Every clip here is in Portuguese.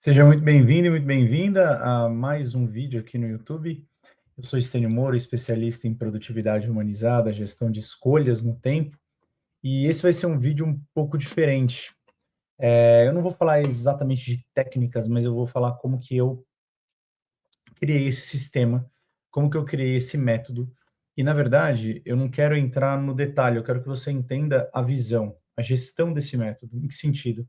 Seja muito bem-vindo e muito bem-vinda a mais um vídeo aqui no YouTube. Eu sou Estênio Moro, especialista em produtividade humanizada, gestão de escolhas no tempo, e esse vai ser um vídeo um pouco diferente. Eu não vou falar exatamente de técnicas, mas eu vou falar como que eu criei esse sistema, como que eu criei esse método. E, na verdade, eu não quero entrar no detalhe, eu quero que você entenda a visão, a gestão desse método. Em que sentido?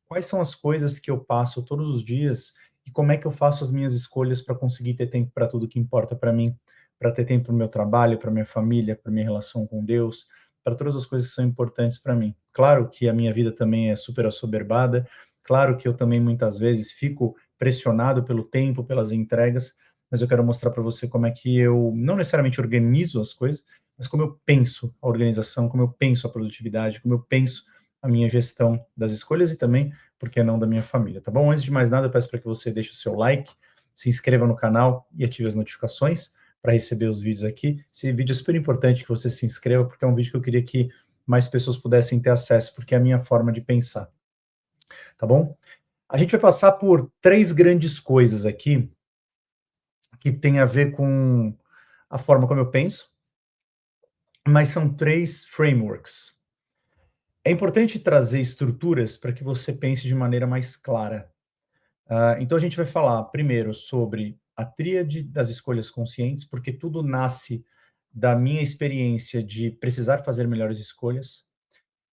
Quais são as coisas que eu passo todos os dias e como é que eu faço as minhas escolhas para conseguir ter tempo para tudo que importa para mim, para ter tempo para o meu trabalho, para minha família, para minha relação com Deus, para todas as coisas que são importantes para mim. Claro que a minha vida também é super assoberbada, claro que eu também muitas vezes fico pressionado pelo tempo, pelas entregas, mas eu quero mostrar para você como é que eu não necessariamente organizo as coisas, mas como eu penso a organização, como eu penso a produtividade, como eu penso a minha gestão das escolhas e também, por que não, da minha família, tá bom? Antes de mais nada, eu peço para que você deixe o seu like, se inscreva no canal e ative as notificações para receber os vídeos aqui. Esse vídeo é super importante que você se inscreva, porque é um vídeo que eu queria que mais pessoas pudessem ter acesso, porque é a minha forma de pensar, tá bom? A gente vai passar por três grandes coisas aqui que tem a ver com a forma como eu penso, mas são três frameworks. É importante trazer estruturas para que você pense de maneira mais clara. Então a gente vai falar primeiro sobre a tríade das escolhas conscientes, porque tudo nasce da minha experiência de precisar fazer melhores escolhas.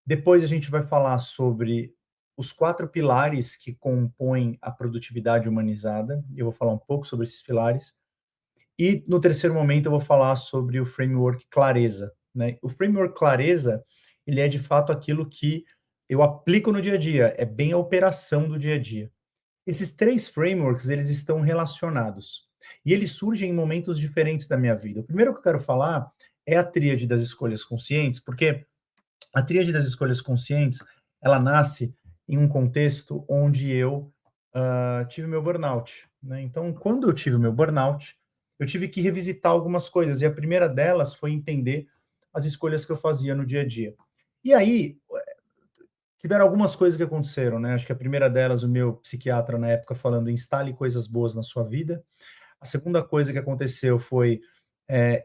Depois a gente vai falar sobre os quatro pilares que compõem a produtividade humanizada. Eu vou falar um pouco sobre esses pilares. E no terceiro momento eu vou falar sobre o framework clareza, né? O framework clareza, ele é de fato aquilo que eu aplico no dia a dia, é bem a operação do dia a dia. Esses três frameworks, eles estão relacionados. E eles surgem em momentos diferentes da minha vida. O primeiro que eu quero falar é a tríade das escolhas conscientes, porque a tríade das escolhas conscientes, ela nasce em um contexto onde eu tive meu burnout, né? Então, quando eu tive o meu burnout, eu tive que revisitar algumas coisas, e a primeira delas foi entender as escolhas que eu fazia no dia a dia. E aí, tiveram algumas coisas que aconteceram, né? Acho que a primeira delas, o meu psiquiatra na época falando instale coisas boas na sua vida. A segunda coisa que aconteceu foi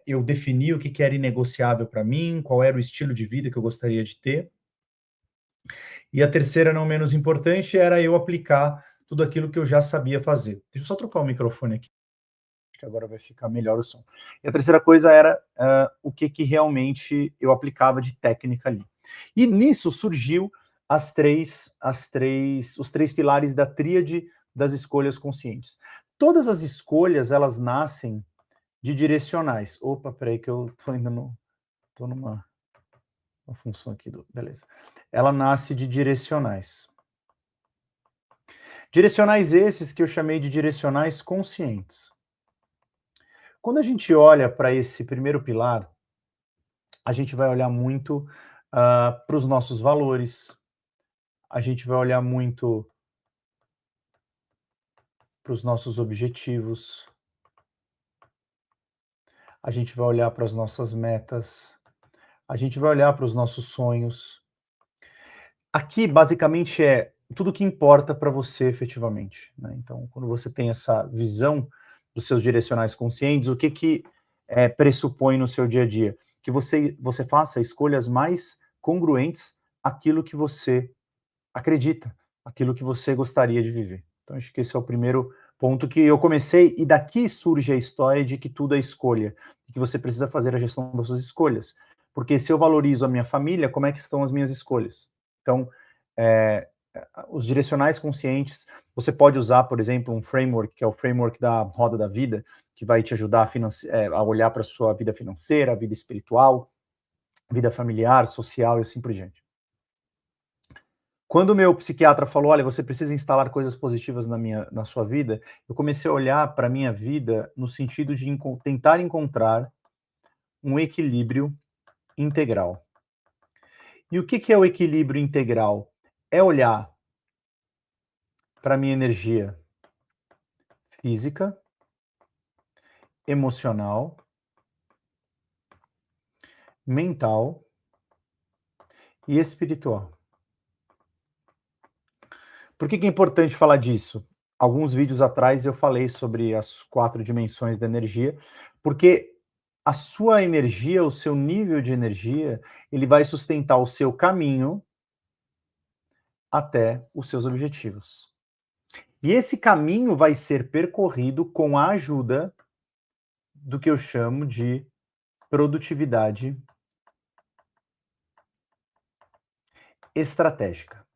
eu definir o que que era inegociável para mim, qual era o estilo de vida que eu gostaria de ter. E a terceira, não menos importante, era eu aplicar tudo aquilo que eu já sabia fazer. Deixa eu só trocar o microfone aqui, que agora vai ficar melhor o som. E a terceira coisa era o que que realmente eu aplicava de técnica ali. E nisso surgiu os três pilares da tríade das escolhas conscientes. Todas as escolhas, elas nascem de direcionais. Opa, peraí que eu tô ainda no, tô numa uma função aqui do, beleza. Ela nasce de direcionais. Direcionais esses que eu chamei de direcionais conscientes. Quando a gente olha para esse primeiro pilar, a gente vai olhar muito para os nossos valores, a gente vai olhar muito para os nossos objetivos, a gente vai olhar para as nossas metas, a gente vai olhar para os nossos sonhos. Aqui, basicamente, é tudo que importa para você efetivamente, né? Então, quando você tem essa visão dos seus direcionais conscientes, o que que pressupõe no seu dia a dia? Que você faça escolhas mais congruentes àquilo que você acredita, aquilo que você gostaria de viver. Então, acho que esse é o primeiro ponto que eu comecei, e daqui surge a história de que tudo é escolha, e que você precisa fazer a gestão das suas escolhas. Porque se eu valorizo a minha família, como é que estão as minhas escolhas? Então, é, os direcionais conscientes, você pode usar, por exemplo, um framework, que é o framework da roda da vida, que vai te ajudar a olhar para a sua vida financeira, vida espiritual, vida familiar, social e assim por diante. Quando o meu psiquiatra falou, olha, você precisa instalar coisas positivas na sua vida, eu comecei a olhar para a minha vida no sentido de tentar encontrar um equilíbrio integral. E o que que é o equilíbrio integral? É olhar para a minha energia física, emocional, mental e espiritual. Por que que é importante falar disso? alguns vídeos atrás eu falei sobre as 4 dimensões da energia, porque a sua energia, o seu nível de energia, ele vai sustentar o seu caminho até os seus objetivos. E esse caminho vai ser percorrido com a ajuda do que eu chamo de produtividade estratégica.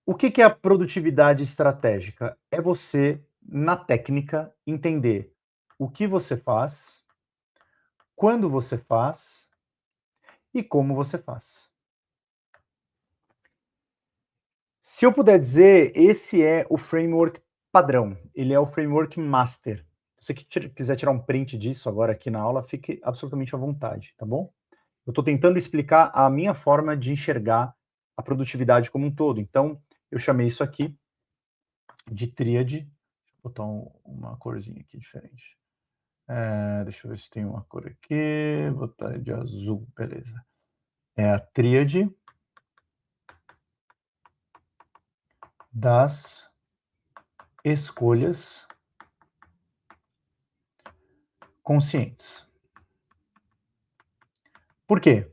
O que é a produtividade estratégica? É você, na técnica, entender o que você faz, quando você faz e como você faz. Se eu puder dizer, esse é o framework padrão, ele é o framework master. Se você quiser tirar um print disso agora aqui na aula, fique absolutamente à vontade, tá bom? Eu estou tentando explicar a minha forma de enxergar a produtividade como um todo. Então, eu chamei isso aqui de tríade. Deixa eu botar uma corzinha aqui diferente. Deixa eu ver se tem uma cor aqui. Vou botar de azul, beleza. É a tríade das escolhas conscientes. Por quê?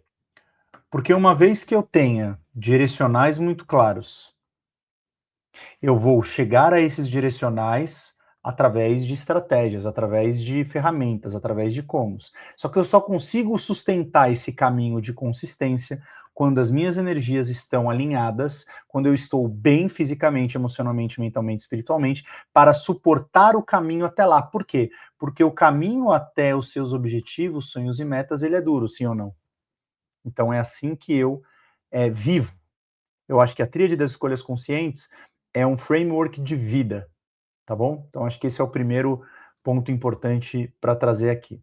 Porque uma vez que eu tenha direcionais muito claros, eu vou chegar a esses direcionais através de estratégias, através de ferramentas, através de comos. Só que eu só consigo sustentar esse caminho de consistência quando as minhas energias estão alinhadas, quando eu estou bem fisicamente, emocionalmente, mentalmente, espiritualmente, para suportar o caminho até lá. Por quê? Porque o caminho até os seus objetivos, sonhos e metas, ele é duro, sim ou não? Então é assim que eu vivo. Eu acho que a tríade das escolhas conscientes é um framework de vida, tá bom? Então acho que esse é o primeiro ponto importante para trazer aqui.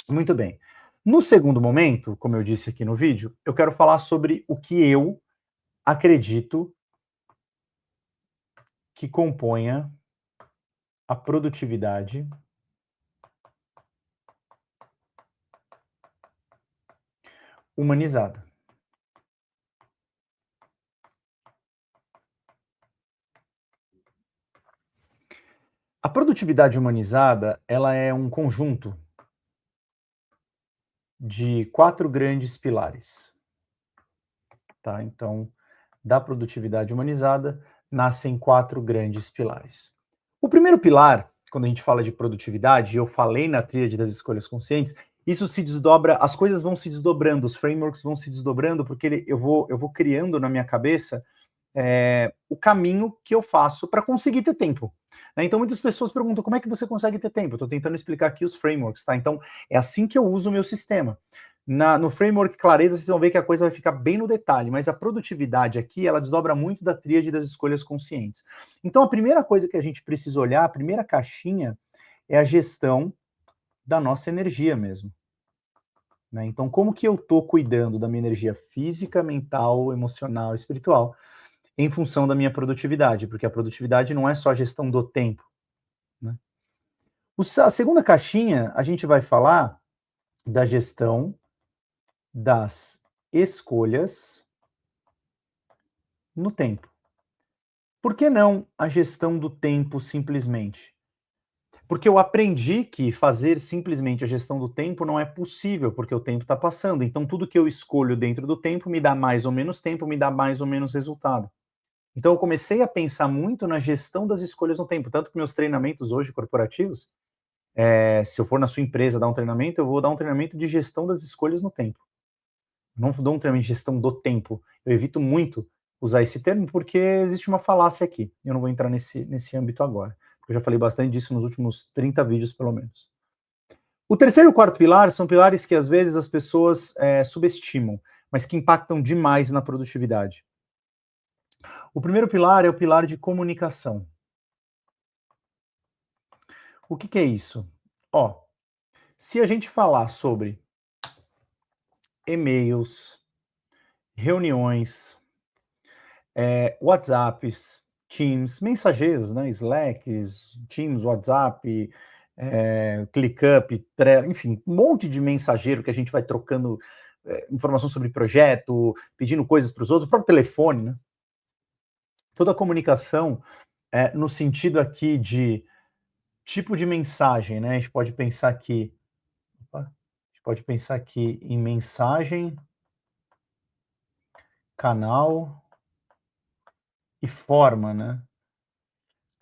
Muito bem. No segundo momento, como eu disse aqui no vídeo, eu quero falar sobre o que eu acredito que componha a produtividade humanizada. A produtividade humanizada, ela é um conjunto de 4 grandes pilares, tá? Então, da produtividade humanizada nascem 4 grandes pilares. O primeiro pilar, quando a gente fala de produtividade, eu falei na tríade das escolhas conscientes, isso se desdobra, as coisas vão se desdobrando, os frameworks vão se desdobrando, porque eu vou criando na minha cabeça o caminho que eu faço para conseguir ter tempo. Né? Então, muitas pessoas perguntam como é que você consegue ter tempo? Eu estou tentando explicar aqui os frameworks, tá? Então, é assim que eu uso o meu sistema. No framework clareza, vocês vão ver que a coisa vai ficar bem no detalhe, mas a produtividade aqui, ela desdobra muito da tríade das escolhas conscientes. Então, a primeira coisa que a gente precisa olhar, a primeira caixinha, é a gestão da nossa energia mesmo. Né? Então, como que eu estou cuidando da minha energia física, mental, emocional, espiritual, em função da minha produtividade? Porque a produtividade não é só a gestão do tempo. Né? A segunda caixinha, a gente vai falar da gestão das escolhas no tempo. Por que não a gestão do tempo simplesmente? Porque eu aprendi que fazer simplesmente a gestão do tempo não é possível, porque o tempo está passando. Então, tudo que eu escolho dentro do tempo me dá mais ou menos tempo, me dá mais ou menos resultado. Então, eu comecei a pensar muito na gestão das escolhas no tempo. Tanto que meus treinamentos hoje corporativos, se eu for na sua empresa dar um treinamento, eu vou dar um treinamento de gestão das escolhas no tempo. Não dou um treinamento de gestão do tempo. Eu evito muito usar esse termo porque existe uma falácia aqui. Eu não vou entrar nesse âmbito agora. Eu já falei bastante disso nos últimos 30 vídeos, pelo menos. O terceiro e o quarto pilar são pilares que às vezes as pessoas subestimam, mas que impactam demais na produtividade. O primeiro pilar é o pilar de comunicação. O que é isso? Se a gente falar sobre e-mails, reuniões, WhatsApps, Teams, mensageiros, né? Slacks, Teams, WhatsApp, ClickUp, Trello, enfim, um monte de mensageiro que a gente vai trocando informação sobre projeto, pedindo coisas para os outros, o próprio telefone, né? Toda comunicação, no sentido aqui de tipo de mensagem, né, a gente pode pensar aqui opa, a gente pode pensar aqui em mensagem, canal e forma, né.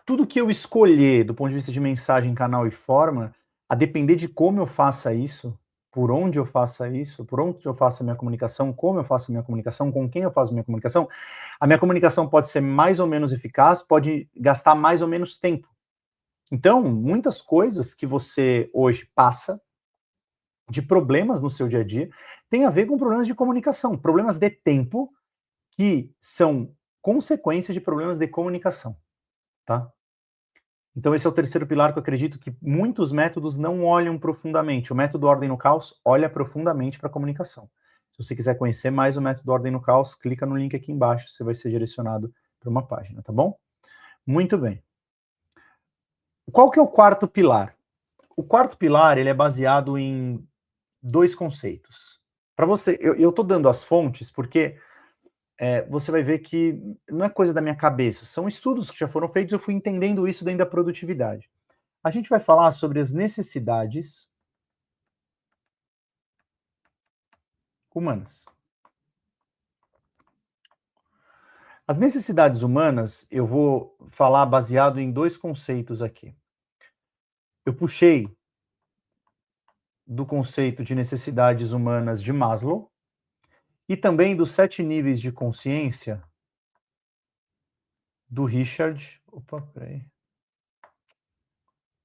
Tudo que eu escolher do ponto de vista de mensagem, canal e forma, a depender de como eu faça isso, por onde eu faço a minha comunicação, como eu faço a minha comunicação, com quem eu faço a minha comunicação, a minha comunicação pode ser mais ou menos eficaz, pode gastar mais ou menos tempo. Então, muitas coisas que você hoje passa de problemas no seu dia a dia tem a ver com problemas de comunicação, problemas de tempo que são consequência de problemas de comunicação, tá? Então esse é o terceiro pilar que eu acredito que muitos métodos não olham profundamente. O método Ordem no Caos olha profundamente para a comunicação. Se você quiser conhecer mais o método Ordem no Caos, clica no link aqui embaixo, você vai ser direcionado para uma página, tá bom? Muito bem. Qual que é o quarto pilar? O quarto pilar, ele é baseado em dois conceitos. Para você, eu estou dando as fontes porque você vai ver que não é coisa da minha cabeça, são estudos que já foram feitos, eu fui entendendo isso dentro da produtividade. A gente vai falar sobre as necessidades humanas. As necessidades humanas, eu vou falar baseado em dois conceitos aqui. Eu puxei do conceito de necessidades humanas de Maslow e também dos 7 níveis de consciência do Richard. Opa, peraí.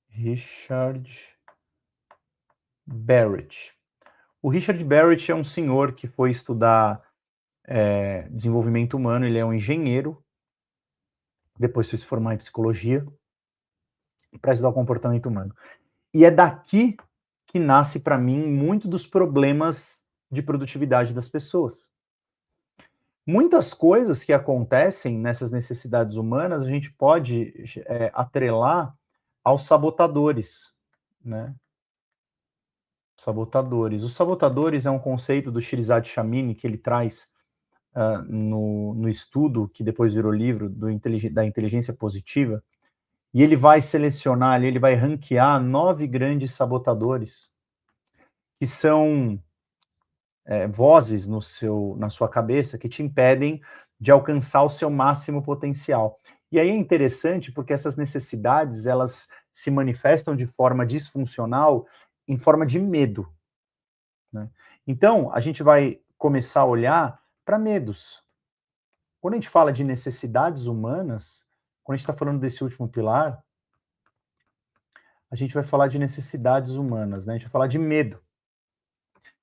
Richard Barrett. O Richard Barrett é um senhor que foi estudar desenvolvimento humano, ele é um engenheiro, depois foi se formar em psicologia para estudar o comportamento humano. E é daqui que nasce para mim muito dos problemas de produtividade das pessoas. Muitas coisas que acontecem nessas necessidades humanas a gente pode atrelar aos sabotadores, né? Sabotadores. Os sabotadores é um conceito do Shirzad Chamine que ele traz no estudo, que depois virou livro, da inteligência positiva, e ele vai selecionar, ele vai ranquear 9 grandes sabotadores, que são vozes na sua cabeça que te impedem de alcançar o seu máximo potencial. E aí é interessante porque essas necessidades, elas se manifestam de forma disfuncional em forma de medo, né? Então, a gente vai começar a olhar para medos. Quando a gente fala de necessidades humanas, quando a gente está falando desse último pilar, a gente vai falar de necessidades humanas, né? A gente vai falar de medo.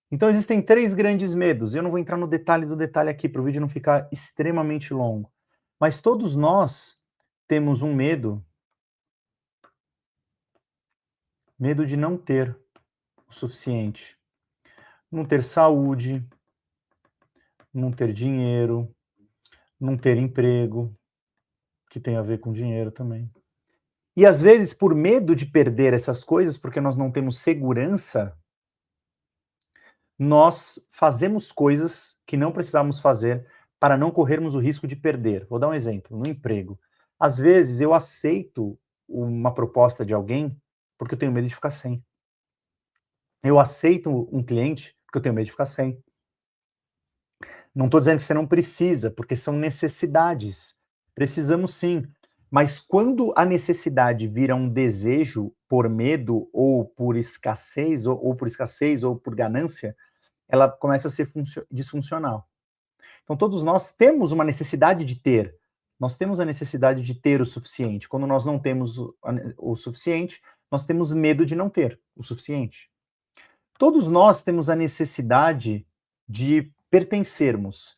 Então existem 3 grandes medos, eu não vou entrar no detalhe do detalhe aqui, para o vídeo não ficar extremamente longo. Mas todos nós temos um medo de não ter o suficiente. Não ter saúde, não ter dinheiro, não ter emprego, que tem a ver com dinheiro também. E às vezes, por medo de perder essas coisas, porque nós não temos segurança, nós fazemos coisas que não precisamos fazer para não corrermos o risco de perder. Vou dar um exemplo, no emprego. Às vezes eu aceito uma proposta de alguém porque eu tenho medo de ficar sem. Eu aceito um cliente porque eu tenho medo de ficar sem. Não estou dizendo que você não precisa, porque são necessidades. Precisamos sim. Mas quando a necessidade vira um desejo por medo ou por escassez, ou por ganância, ela começa a ser disfuncional. Então todos nós temos uma necessidade de ter. Nós temos a necessidade de ter o suficiente. Quando nós não temos o suficiente, nós temos medo de não ter o suficiente. Todos nós temos a necessidade de pertencermos.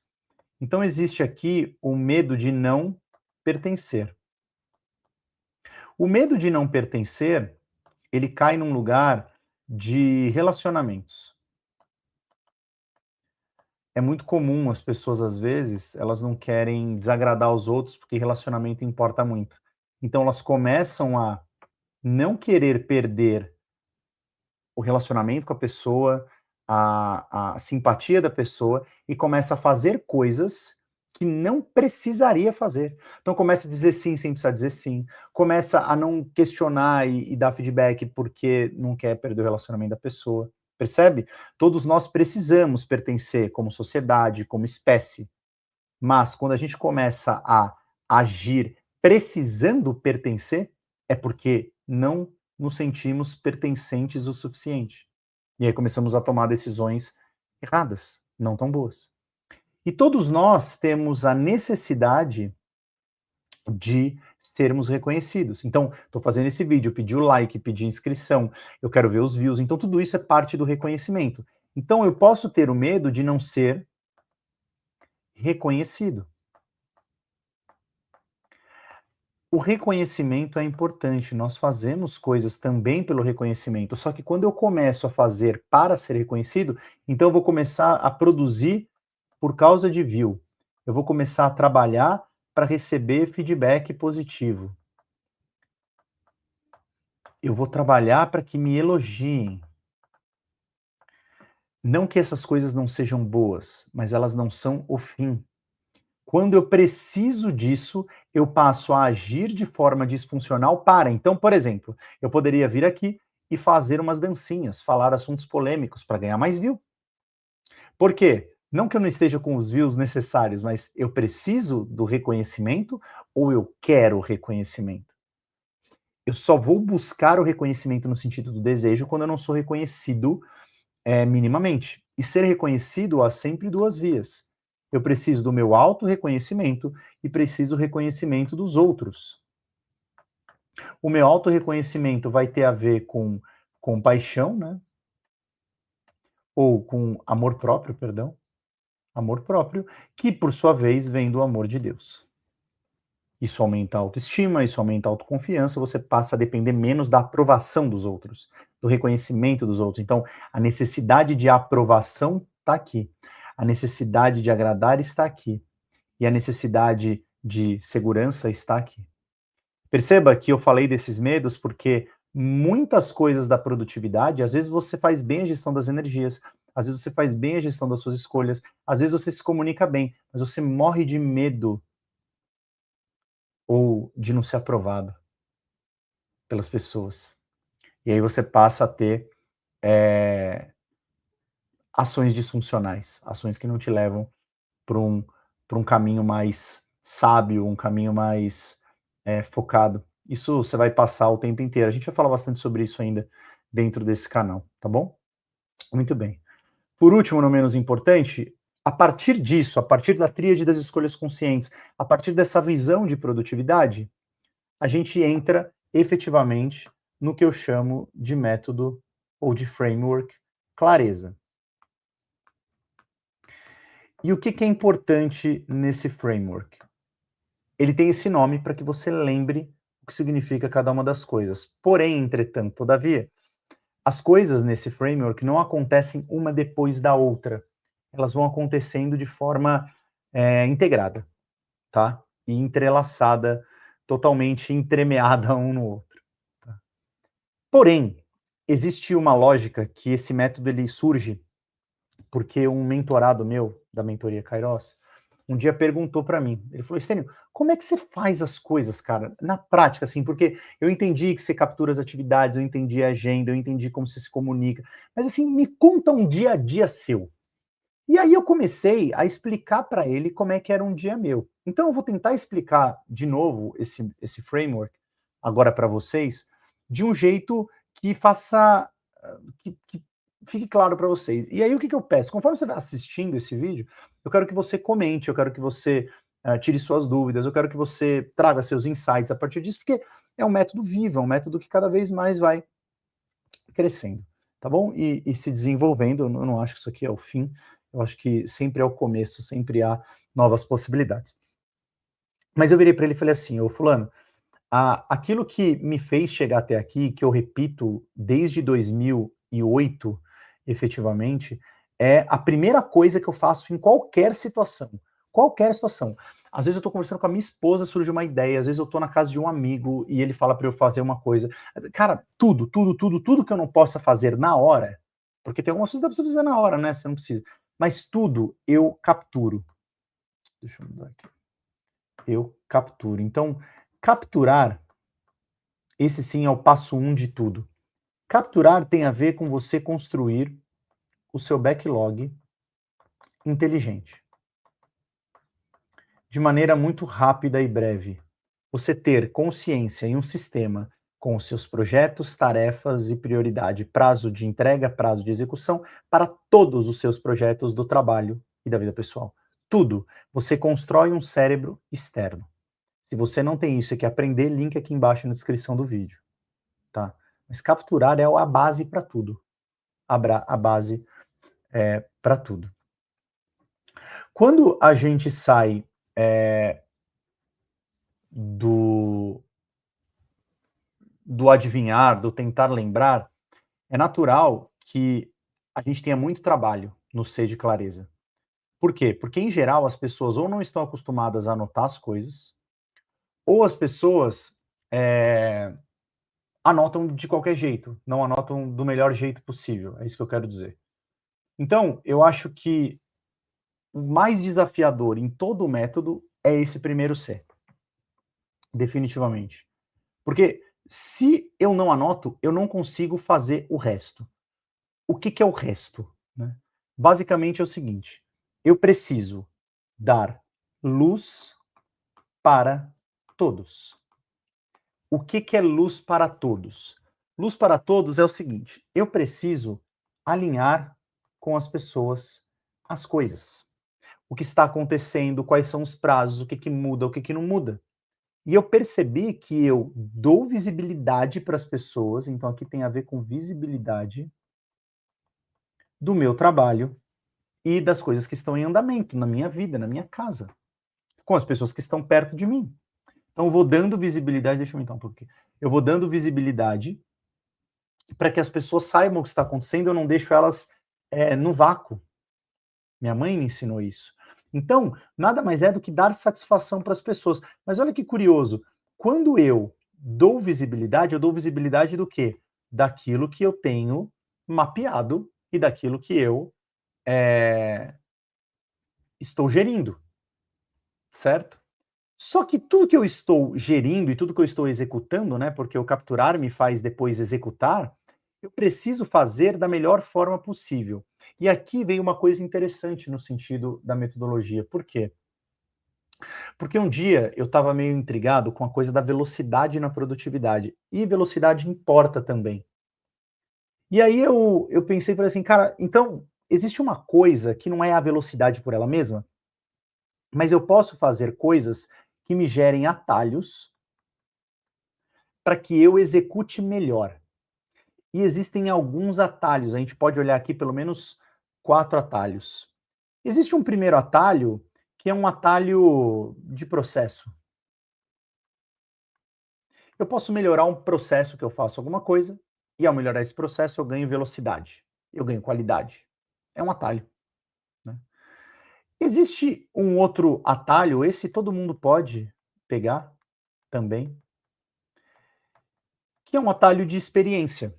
Então existe aqui o medo de não pertencer. O medo de não pertencer, ele cai num lugar de relacionamentos. É muito comum as pessoas, às vezes, elas não querem desagradar os outros, porque relacionamento importa muito. Então elas começam a não querer perder o relacionamento com a pessoa, a simpatia da pessoa, e começa a fazer coisas que não precisaria fazer. Então começa a dizer sim sem precisar dizer sim, começa a não questionar e dar feedback porque não quer perder o relacionamento da pessoa, percebe? Todos nós precisamos pertencer como sociedade, como espécie, mas quando a gente começa a agir precisando pertencer, é porque não nos sentimos pertencentes o suficiente. E aí começamos a tomar decisões erradas, não tão boas. E todos nós temos a necessidade de sermos reconhecidos. Então, estou fazendo esse vídeo, pedi o like, pedi inscrição, eu quero ver os views, então tudo isso é parte do reconhecimento. Então eu posso ter o medo de não ser reconhecido. O reconhecimento é importante, nós fazemos coisas também pelo reconhecimento, só que quando eu começo a fazer para ser reconhecido, então eu vou começar a produzir por causa de view. Eu vou começar a trabalhar para receber feedback positivo. Eu vou trabalhar para que me elogiem. Não que essas coisas não sejam boas, mas elas não são o fim. Quando eu preciso disso, eu passo a agir de forma disfuncional para. Então, por exemplo, eu poderia vir aqui e fazer umas dancinhas, falar assuntos polêmicos para ganhar mais view. Por quê? Não que eu não esteja com os views necessários, mas eu preciso do reconhecimento ou eu quero reconhecimento? Eu só vou buscar o reconhecimento no sentido do desejo quando eu não sou reconhecido minimamente. E ser reconhecido há sempre duas vias. Eu preciso do meu auto-reconhecimento e preciso do reconhecimento dos outros. O meu auto-reconhecimento vai ter a ver com compaixão, né? Ou com amor próprio, perdão. Amor próprio, que por sua vez vem do amor de Deus. Isso aumenta a autoestima, isso aumenta a autoconfiança, você passa a depender menos da aprovação dos outros, do reconhecimento dos outros. Então, a necessidade de aprovação está aqui. A necessidade de agradar está aqui. E a necessidade de segurança está aqui. Perceba que eu falei desses medos porque muitas coisas da produtividade, às vezes você faz bem a gestão das energias, às vezes você faz bem a gestão das suas escolhas, às vezes você se comunica bem, mas você morre de medo ou de não ser aprovado pelas pessoas. E aí você passa a ter ações disfuncionais, ações que não te levam para um caminho mais sábio, um caminho mais focado. Isso você vai passar o tempo inteiro. A gente vai falar bastante sobre isso ainda dentro desse canal, tá bom? Muito bem. Por último, não menos importante, a partir disso, a partir da tríade das escolhas conscientes, a partir dessa visão de produtividade, a gente entra efetivamente no que eu chamo de método ou de framework clareza. E o que é importante nesse framework? Ele tem esse nome para que você lembre o que significa cada uma das coisas. Porém, entretanto, todavia, as coisas nesse framework não acontecem uma depois da outra. Elas vão acontecendo de forma integrada, tá? E entrelaçada, totalmente entremeada um no outro. Tá? Porém, existe uma lógica que esse método ele surge porque um mentorado meu, da mentoria Kairos, um dia perguntou para mim, ele falou, Estênio, como é que você faz as coisas, cara, na prática, assim, porque eu entendi que você captura as atividades, eu entendi a agenda, eu entendi como você se comunica, mas assim, me conta um dia a dia seu. E aí eu comecei a explicar para ele como é que era um dia meu. Então eu vou tentar explicar de novo esse framework, agora para vocês, de um jeito que faça, que fique claro para vocês. E aí o que eu peço? Conforme você vai assistindo esse vídeo, eu quero que você comente, eu quero que você tire suas dúvidas, eu quero que você traga seus insights a partir disso, porque é um método vivo, é um método que cada vez mais vai crescendo, tá bom? E se desenvolvendo, eu não acho que isso aqui é o fim, eu acho que sempre é o começo, sempre há novas possibilidades. Mas eu virei para ele e falei assim, ô fulano, aquilo que me fez chegar até aqui, que eu repito desde 2008, efetivamente, é a primeira coisa que eu faço em qualquer situação. Qualquer situação. Às vezes eu estou conversando com a minha esposa, surge uma ideia, às vezes eu estou na casa de um amigo e ele fala para eu fazer uma coisa. Cara, tudo que eu não possa fazer na hora, porque tem algumas coisas que dá para você fazer na hora, né? Você não precisa. Mas tudo eu capturo. Deixa eu mudar aqui. Eu capturo. Então, capturar, esse sim é o passo 1 de tudo. Capturar tem a ver com você construir o seu backlog inteligente. De maneira muito rápida e breve. Você ter consciência em um sistema com os seus projetos, tarefas e prioridade, prazo de entrega, prazo de execução, para todos os seus projetos do trabalho e da vida pessoal. Tudo. Você constrói um cérebro externo. Se você não tem isso e quer aprender, link aqui embaixo na descrição do vídeo. Tá? Mas capturar é a base para tudo. A base para tudo. Quando a gente sai do adivinhar, do tentar lembrar, é natural que a gente tenha muito trabalho no C de clareza. Por quê? Porque, em geral, as pessoas ou não estão acostumadas a anotar as coisas, ou as pessoas anotam de qualquer jeito, não anotam do melhor jeito possível, é isso que eu quero dizer. Então, eu acho que o mais desafiador em todo o método é esse primeiro C. Definitivamente. Porque se eu não anoto, eu não consigo fazer o resto. O que é o resto? Né? Basicamente é o seguinte, eu preciso dar luz para todos. O que é luz para todos? Luz para todos é o seguinte, eu preciso alinhar com as pessoas as coisas. O que está acontecendo, quais são os prazos, o que muda, o que não muda. E eu percebi que eu dou visibilidade para as pessoas, então aqui tem a ver com visibilidade do meu trabalho e das coisas que estão em andamento na minha vida, na minha casa, com as pessoas que estão perto de mim. Então eu vou dando visibilidade, deixa eu aumentar um pouquinho. Eu vou dando visibilidade para que as pessoas saibam o que está acontecendo, eu não deixo elas no vácuo. Minha mãe me ensinou isso. Então, nada mais é do que dar satisfação para as pessoas. Mas olha que curioso, quando eu dou visibilidade, eu dou visibilidade do quê? Daquilo que eu tenho mapeado e daquilo que eu estou gerindo, certo? Só que tudo que eu estou gerindo e tudo que eu estou executando, né, porque o capturar me faz depois executar, eu preciso fazer da melhor forma possível. E aqui vem uma coisa interessante no sentido da metodologia. Por quê? Porque um dia eu estava meio intrigado com a coisa da velocidade na produtividade. E velocidade importa também. E aí eu pensei e falei assim, cara, então existe uma coisa que não é a velocidade por ela mesma, mas eu posso fazer coisas que me gerem atalhos para que eu execute melhor. E existem alguns atalhos, a gente pode olhar aqui pelo menos 4 atalhos. Existe um primeiro atalho, que é um atalho de processo. Eu posso melhorar um processo que eu faço alguma coisa, e ao melhorar esse processo eu ganho velocidade, eu ganho qualidade. É um atalho. Né? Existe um outro atalho, esse todo mundo pode pegar também, que é um atalho de experiência.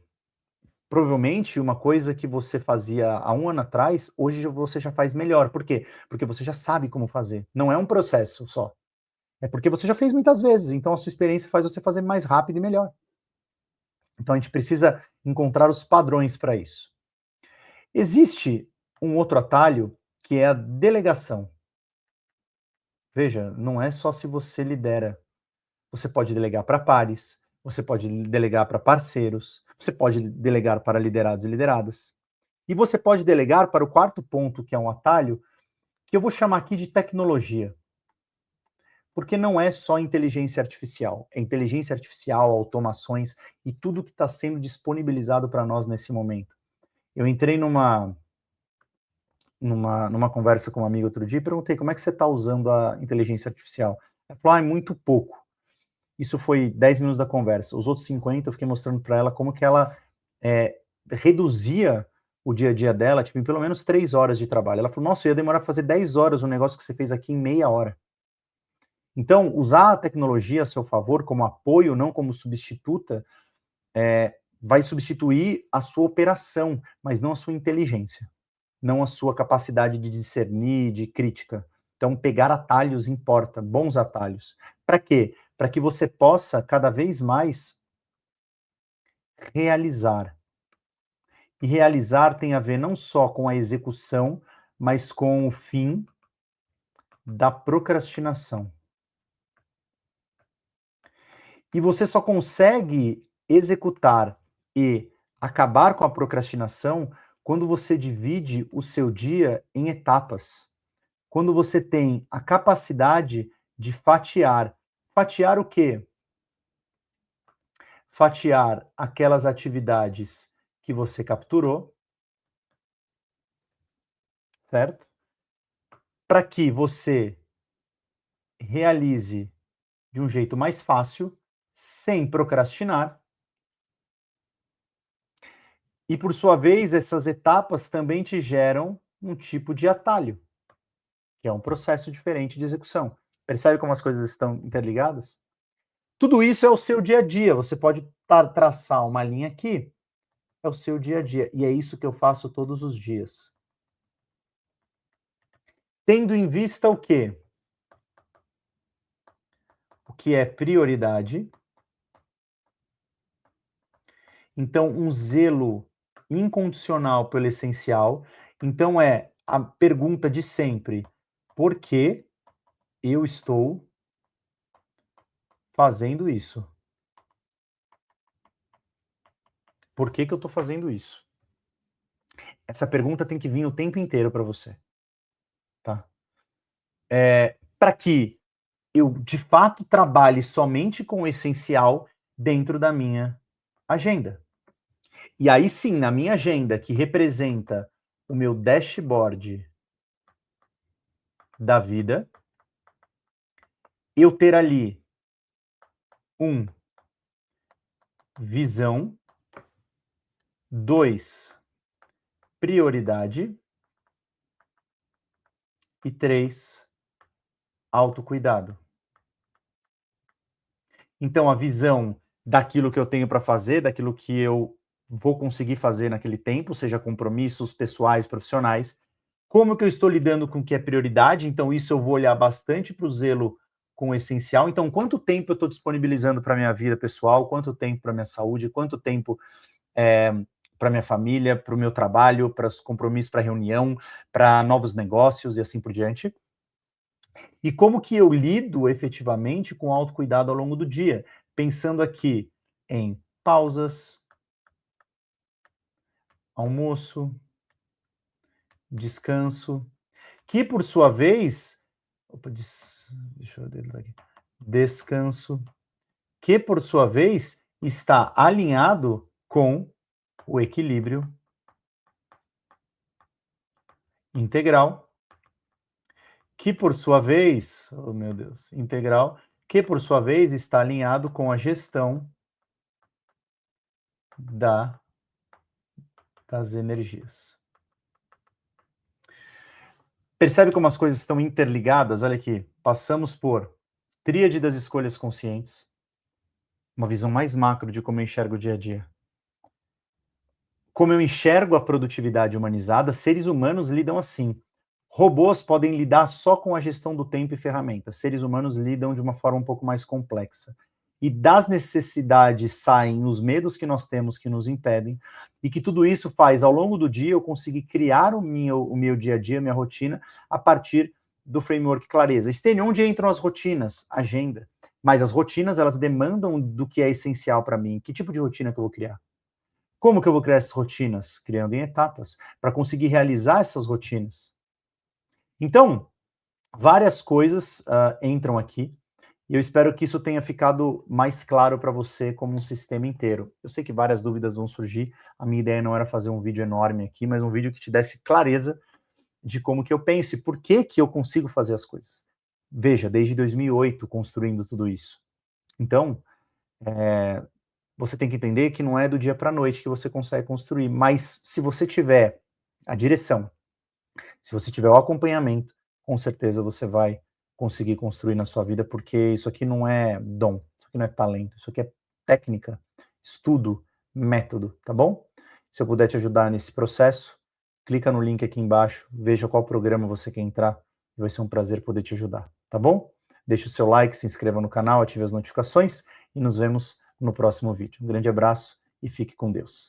Provavelmente uma coisa que você fazia há um ano atrás, hoje você já faz melhor. Por quê? Porque você já sabe como fazer. Não é um processo só. É porque você já fez muitas vezes, então a sua experiência faz você fazer mais rápido e melhor. Então a gente precisa encontrar os padrões para isso. Existe um outro atalho que é a delegação. Veja, não é só se você lidera. Você pode delegar para pares, você pode delegar para parceiros, você pode delegar para liderados e lideradas. E você pode delegar para o quarto ponto, que é um atalho, que eu vou chamar aqui de tecnologia. Porque não é só inteligência artificial, é inteligência artificial, automações e tudo que está sendo disponibilizado para nós nesse momento. Eu entrei numa conversa com uma amiga outro dia e perguntei como é que você está usando a inteligência artificial. Ela falou, muito pouco. Isso foi 10 minutos da conversa. Os outros 50 eu fiquei mostrando para ela como que ela reduzia o dia a dia dela, tipo, em pelo menos 3 horas de trabalho. Ela falou, nossa, eu ia demorar para fazer 10 horas um negócio que você fez aqui em meia hora. Então, usar a tecnologia a seu favor como apoio, não como substituta, vai substituir a sua operação, mas não a sua inteligência, não a sua capacidade de discernir, de crítica. Então, pegar atalhos importa, bons atalhos. Para quê? Para que você possa cada vez mais realizar. E realizar tem a ver não só com a execução, mas com o fim da procrastinação. E você só consegue executar e acabar com a procrastinação quando você divide o seu dia em etapas. Quando você tem a capacidade de fatiar. Fatiar o quê? Fatiar aquelas atividades que você capturou, certo? Para que você realize de um jeito mais fácil, sem procrastinar. E, por sua vez, essas etapas também te geram um tipo de atalho, que é um processo diferente de execução. Percebe como as coisas estão interligadas? Tudo isso é o seu dia a dia. Você pode traçar uma linha aqui, é o seu dia a dia. E é isso que eu faço todos os dias. Tendo em vista o quê? O que é prioridade. Então, um zelo incondicional pelo essencial. Então, é a pergunta de sempre: por que eu estou fazendo isso? Por que eu estou fazendo isso? Essa pergunta tem que vir o tempo inteiro para você, tá? Para que eu, de fato, trabalhe somente com o essencial dentro da minha agenda. E aí sim, na minha agenda, que representa o meu dashboard da vida, eu ter ali visão, 2, prioridade e 3, autocuidado. Então, a visão daquilo que eu tenho para fazer, daquilo que eu vou conseguir fazer naquele tempo, seja compromissos pessoais, profissionais. Como que eu estou lidando com o que é prioridade? Então, isso eu vou olhar bastante para o zelo com o essencial. Então, quanto tempo eu estou disponibilizando para a minha vida pessoal? Quanto tempo para a minha saúde? Quanto tempo para minha família, para o meu trabalho, para os compromissos, para reunião, para novos negócios e assim por diante? E como que eu lido efetivamente com o autocuidado ao longo do dia? Pensando aqui em pausas, almoço, descanso, que por sua vez, deixa eu deletar aqui, descanso, que por sua vez está alinhado com o equilíbrio integral, que por sua vez, oh meu Deus, integral, que por sua vez está alinhado com a gestão das energias. Percebe como as coisas estão interligadas? Olha aqui, passamos por tríade das escolhas conscientes, uma visão mais macro de como eu enxergo o dia a dia. Como eu enxergo a produtividade humanizada, seres humanos lidam assim. Robôs podem lidar só com a gestão do tempo e ferramentas. Seres humanos lidam de uma forma um pouco mais complexa. E das necessidades saem os medos que nós temos que nos impedem, e que tudo isso faz, ao longo do dia, eu conseguir criar o meu dia a dia, minha rotina, a partir do framework clareza. Estênio, onde entram as rotinas? Agenda. Mas as rotinas, elas demandam do que é essencial para mim. Que tipo de rotina que eu vou criar? Como que eu vou criar essas rotinas? Criando em etapas, para conseguir realizar essas rotinas. Então, várias coisas entram aqui, e eu espero que isso tenha ficado mais claro para você como um sistema inteiro. Eu sei que várias dúvidas vão surgir, a minha ideia não era fazer um vídeo enorme aqui, mas um vídeo que te desse clareza de como que eu penso e por que que eu consigo fazer as coisas. Veja, desde 2008 construindo tudo isso. Então, você tem que entender que não é do dia para a noite que você consegue construir, mas se você tiver a direção, se você tiver o acompanhamento, com certeza você vai conseguir construir na sua vida, porque isso aqui não é dom, isso aqui não é talento, isso aqui é técnica, estudo, método, tá bom? Se eu puder te ajudar nesse processo, clica no link aqui embaixo, veja qual programa você quer entrar, vai ser um prazer poder te ajudar, tá bom? Deixe o seu like, se inscreva no canal, ative as notificações e nos vemos no próximo vídeo. Um grande abraço e fique com Deus.